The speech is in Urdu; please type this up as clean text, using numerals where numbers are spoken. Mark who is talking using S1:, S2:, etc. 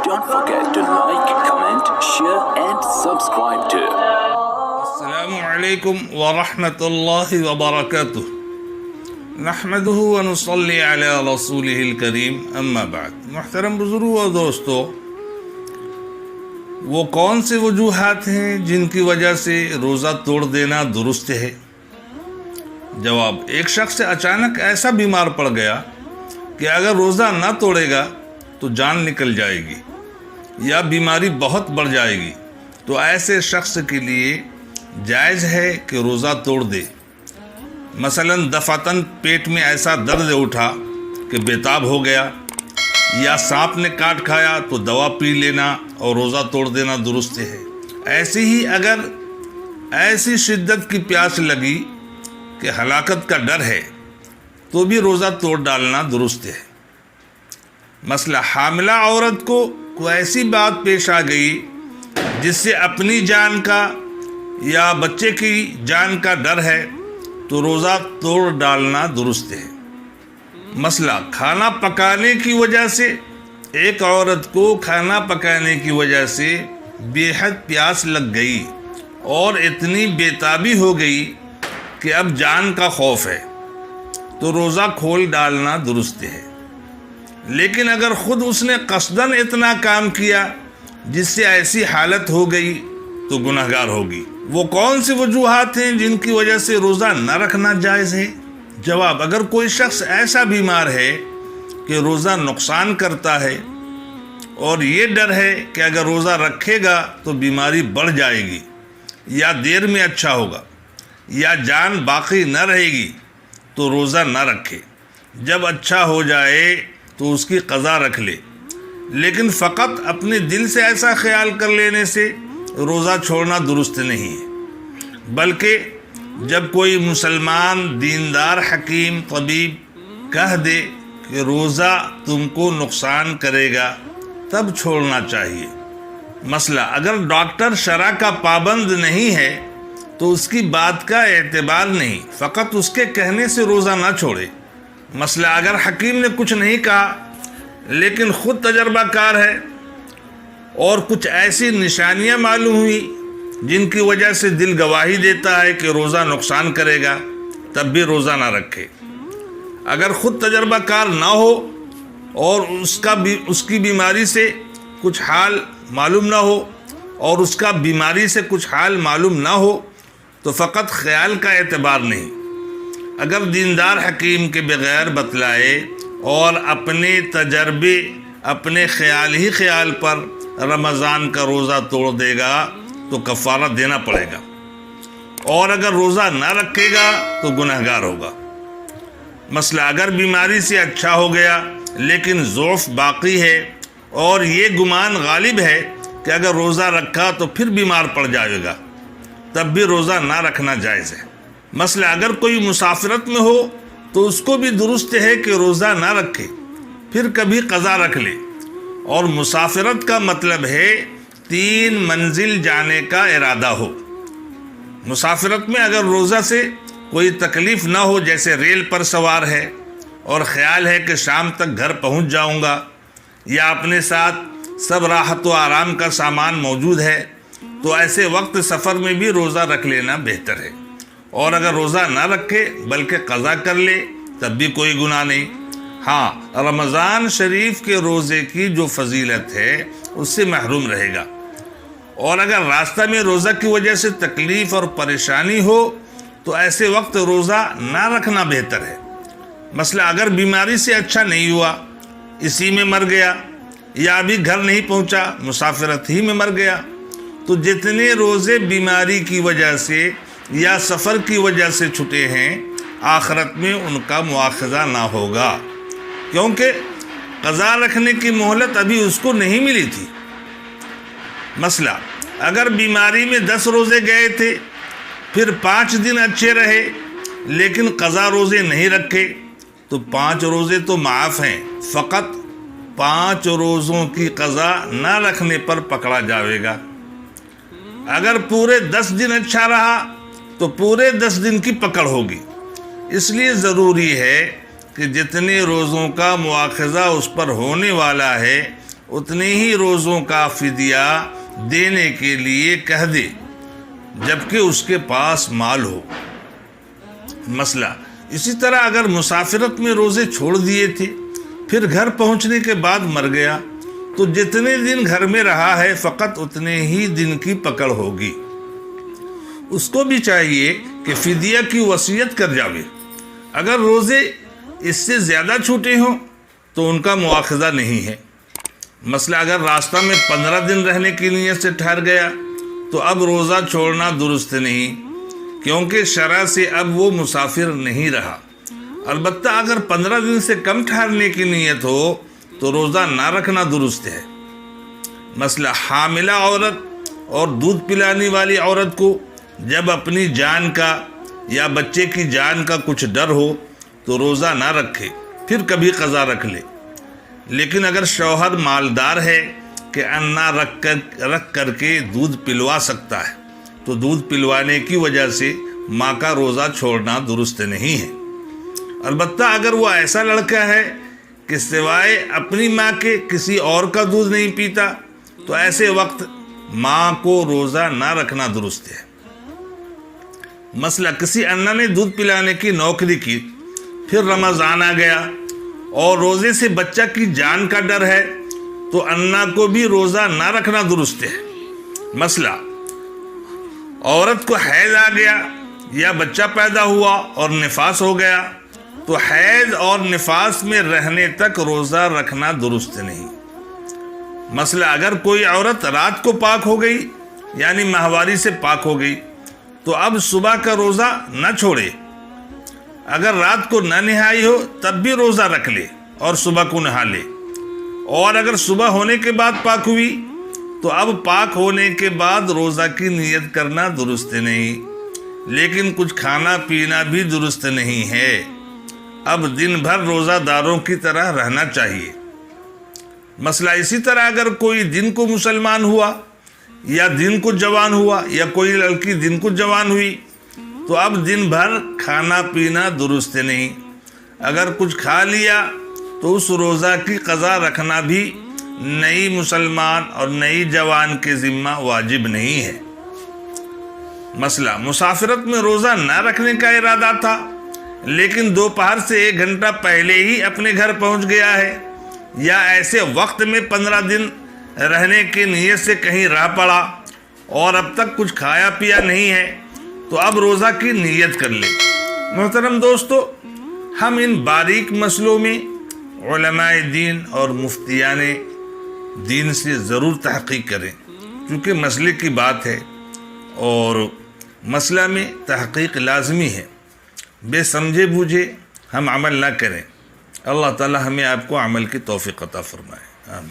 S1: Don't forget to like, comment, share and subscribe to.
S2: السلام علیکم ورحمۃ اللہ وبرکاتہ نحمده ونصلی علی رسولہ الکریم اما بعد. محترم بزرگوں اور دوستو، وہ کون سے وجوہات ہیں جن کی وجہ سے روزہ توڑ دینا درست ہے؟ جواب: ایک شخص اچانک ایسا بیمار پڑ گیا کہ اگر روزہ نہ توڑے گا تو جان نکل جائے گی یا بیماری بہت بڑھ جائے گی، تو ایسے شخص کے لیے جائز ہے کہ روزہ توڑ دے. مثلا دفعتاً پیٹ میں ایسا درد اٹھا کہ بےتاب ہو گیا، یا سانپ نے کاٹ کھایا تو دوا پی لینا اور روزہ توڑ دینا درست ہے. ایسی ہی اگر ایسی شدت کی پیاس لگی کہ ہلاکت کا ڈر ہے تو بھی روزہ توڑ ڈالنا درست ہے. مثلا حاملہ عورت کو کوئی ایسی بات پیش آ گئی جس سے اپنی جان کا یا بچے کی جان کا ڈر ہے تو روزہ توڑ ڈالنا درست ہے. مثلا کھانا پکانے کی وجہ سے ایک عورت کو کھانا پکانے کی وجہ سے بے حد پیاس لگ گئی اور اتنی بےتابی ہو گئی کہ اب جان کا خوف ہے تو روزہ کھول ڈالنا درست ہے. لیکن اگر خود اس نے قصداً اتنا کام کیا جس سے ایسی حالت ہو گئی تو گنہگار ہوگی. وہ کون سی وجوہات ہیں جن کی وجہ سے روزہ نہ رکھنا جائز ہے؟ جواب: اگر کوئی شخص ایسا بیمار ہے کہ روزہ نقصان کرتا ہے اور یہ ڈر ہے کہ اگر روزہ رکھے گا تو بیماری بڑھ جائے گی یا دیر میں اچھا ہوگا یا جان باقی نہ رہے گی، تو روزہ نہ رکھے. جب اچھا ہو جائے تو اس کی قضا رکھ لے. لیکن فقط اپنے دل سے ایسا خیال کر لینے سے روزہ چھوڑنا درست نہیں ہے، بلکہ جب کوئی مسلمان دیندار حکیم طبیب کہہ دے کہ روزہ تم کو نقصان کرے گا تب چھوڑنا چاہیے. مثلا اگر ڈاکٹر شرع کا پابند نہیں ہے تو اس کی بات کا اعتبار نہیں، فقط اس کے کہنے سے روزہ نہ چھوڑے. مثلا اگر حکیم نے کچھ نہیں کہا لیکن خود تجربہ کار ہے اور کچھ ایسی نشانیاں معلوم ہوئی جن کی وجہ سے دل گواہی دیتا ہے کہ روزہ نقصان کرے گا، تب بھی روزہ نہ رکھے. اگر خود تجربہ کار نہ ہو اور اس کی بیماری سے کچھ حال معلوم نہ ہو اور اس کا بیماری سے کچھ حال معلوم نہ ہو تو فقط خیال کا اعتبار نہیں. اگر دیندار حکیم کے بغیر بتلائے اور اپنے تجربے اپنے خیال پر رمضان کا روزہ توڑ دے گا تو کفارہ دینا پڑے گا، اور اگر روزہ نہ رکھے گا تو گنہگار ہوگا. مثلا اگر بیماری سے اچھا ہو گیا لیکن ضعف باقی ہے اور یہ گمان غالب ہے کہ اگر روزہ رکھا تو پھر بیمار پڑ جائے گا، تب بھی روزہ نہ رکھنا جائز ہے. مثلا اگر کوئی مسافرت میں ہو تو اس کو بھی درست ہے کہ روزہ نہ رکھے، پھر کبھی قضا رکھ لے. اور مسافرت کا مطلب ہے 3 منزل جانے کا ارادہ ہو. مسافرت میں اگر روزہ سے کوئی تکلیف نہ ہو، جیسے ریل پر سوار ہے اور خیال ہے کہ شام تک گھر پہنچ جاؤں گا، یا اپنے ساتھ سب راحت و آرام کا سامان موجود ہے، تو ایسے وقت سفر میں بھی روزہ رکھ لینا بہتر ہے. اور اگر روزہ نہ رکھے بلکہ قضا کر لے تب بھی کوئی گناہ نہیں. ہاں، رمضان شریف کے روزے کی جو فضیلت ہے اس سے محروم رہے گا. اور اگر راستہ میں روزہ کی وجہ سے تکلیف اور پریشانی ہو تو ایسے وقت روزہ نہ رکھنا بہتر ہے. مثلا اگر بیماری سے اچھا نہیں ہوا، اسی میں مر گیا، یا ابھی گھر نہیں پہنچا، مسافرت ہی میں مر گیا، تو جتنے روزے بیماری کی وجہ سے یا سفر کی وجہ سے چھٹے ہیں، آخرت میں ان کا مواخذہ نہ ہوگا، کیونکہ قضا رکھنے کی مہلت ابھی اس کو نہیں ملی تھی. مثلا اگر بیماری میں 10 روزے گئے تھے، پھر 5 دن اچھے رہے لیکن قضا روزے نہیں رکھے، تو 5 روزے تو معاف ہیں، فقط 5 روزوں کی قضا نہ رکھنے پر پکڑا جائے گا. اگر پورے 10 دن اچھا رہا تو پورے 10 دن کی پکڑ ہوگی. اس لیے ضروری ہے کہ جتنے روزوں کا مواخذہ اس پر ہونے والا ہے اتنے ہی روزوں کا فدیہ دینے کے لیے کہہ دے جبکہ اس کے پاس مال ہو۔ مسئلہ اسی طرح اگر مسافرت میں روزے چھوڑ دیے تھے پھر گھر پہنچنے کے بعد مر گیا تو جتنے دن گھر میں رہا ہے فقط اتنے ہی دن کی پکڑ ہوگی۔ اس کو بھی چاہیے کہ فدیہ کی وصیت کر جاوے۔ اگر روزے اس سے زیادہ چھوٹے ہوں تو ان کا مواخذہ نہیں ہے۔ مسئلہ اگر راستہ میں 15 دن رہنے کی نیت سے ٹھہر گیا تو اب روزہ چھوڑنا درست نہیں، کیونکہ شرع سے اب وہ مسافر نہیں رہا۔ البتہ اگر 15 دن سے کم ٹھہرنے کی نیت ہو تو روزہ نہ رکھنا درست ہے۔ مسئلہ حاملہ عورت اور دودھ پلانے والی عورت کو جب اپنی جان کا یا بچے کی جان کا کچھ ڈر ہو تو روزہ نہ رکھے، پھر کبھی قضا رکھ لے۔ لیکن اگر شوہر مالدار ہے کہ انا رکھ کر کے دودھ پلوا سکتا ہے تو دودھ پلوانے کی وجہ سے ماں کا روزہ چھوڑنا درست نہیں ہے۔ البتہ اگر وہ ایسا لڑکا ہے کہ سوائے اپنی ماں کے کسی اور کا دودھ نہیں پیتا تو ایسے وقت ماں کو روزہ نہ رکھنا درست ہے۔ مسئلہ کسی انا نے دودھ پلانے کی نوکری کی، پھر رمضان آ گیا اور روزے سے بچہ کی جان کا ڈر ہے تو انا کو بھی روزہ نہ رکھنا درست ہے۔ مسئلہ عورت کو حیض آ گیا یا بچہ پیدا ہوا اور نفاس ہو گیا تو حیض اور نفاس میں رہنے تک روزہ رکھنا درست نہیں۔ مسئلہ اگر کوئی عورت رات کو پاک ہو گئی یعنی ماہواری سے پاک ہو گئی تو اب صبح کا روزہ نہ چھوڑے۔ اگر رات کو نہ نہائی ہو تب بھی روزہ رکھ لے اور صبح کو نہا لے، اور اگر صبح ہونے کے بعد پاک ہوئی تو اب پاک ہونے کے بعد روزہ کی نیت کرنا درست نہیں، لیکن کچھ کھانا پینا بھی درست نہیں ہے۔ اب دن بھر روزہ داروں کی طرح رہنا چاہیے۔ مسئلہ اسی طرح اگر کوئی دن کو مسلمان ہوا یا دن کو جوان ہوا یا کوئی لڑکی دن کو جوان ہوئی تو اب دن بھر کھانا پینا درست نہیں۔ اگر کچھ کھا لیا تو اس روزہ کی قضا رکھنا بھی نئی مسلمان اور نئی جوان کے ذمہ واجب نہیں ہے۔ مسئلہ مسافرت میں روزہ نہ رکھنے کا ارادہ تھا لیکن دوپہر سے 1 گھنٹہ پہلے ہی اپنے گھر پہنچ گیا ہے، یا ایسے وقت میں 15 دن رہنے کی نیت سے کہیں رہ پڑا اور اب تک کچھ کھایا پیا نہیں ہے تو اب روزہ کی نیت کر لے۔ محترم دوستو، ہم ان باریک مسئلوں میں علماء دین اور مفتیان دین سے ضرور تحقیق کریں، کیونکہ مسئلے کی بات ہے اور مسئلہ میں تحقیق لازمی ہے۔ بے سمجھے بوجھے ہم عمل نہ کریں۔ اللہ تعالی ہمیں آپ کو عمل کی توفیق عطا فرمائے۔ آمین۔